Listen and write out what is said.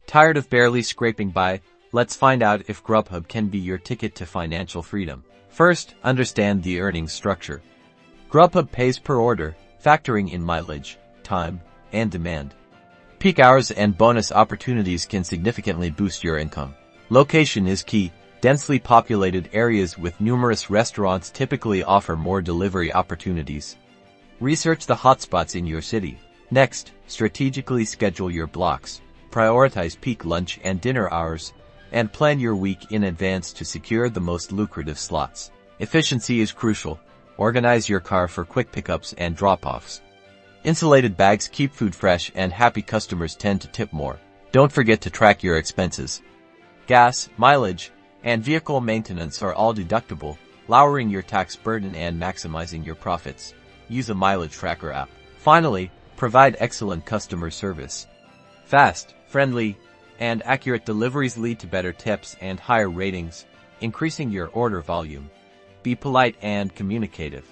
Tired of barely scraping by? Let's find out if Grubhub can be your ticket to financial freedom. First, understand the earnings structure. Grubhub pays per order, factoring in mileage, time, and demand. Peak hours and bonus opportunities can significantly boost your income. Location is key. Densely populated areas with numerous restaurants typically offer more delivery opportunities. Research the hotspots in your city. Next, strategically schedule your blocks. Prioritize peak lunch and dinner hours, and plan your week in advance to secure the most lucrative slots. Efficiency is crucial. Organize your car for quick pickups and drop-offs. Insulated bags keep food fresh, and happy customers tend to tip more. Don't forget to track your expenses. Gas, mileage, and vehicle maintenance are all deductible, lowering your tax burden and maximizing your profits. Use a mileage tracker app. Finally, provide excellent customer service. Fast, friendly, and accurate deliveries lead to better tips and higher ratings, increasing your order volume. Be polite and communicative.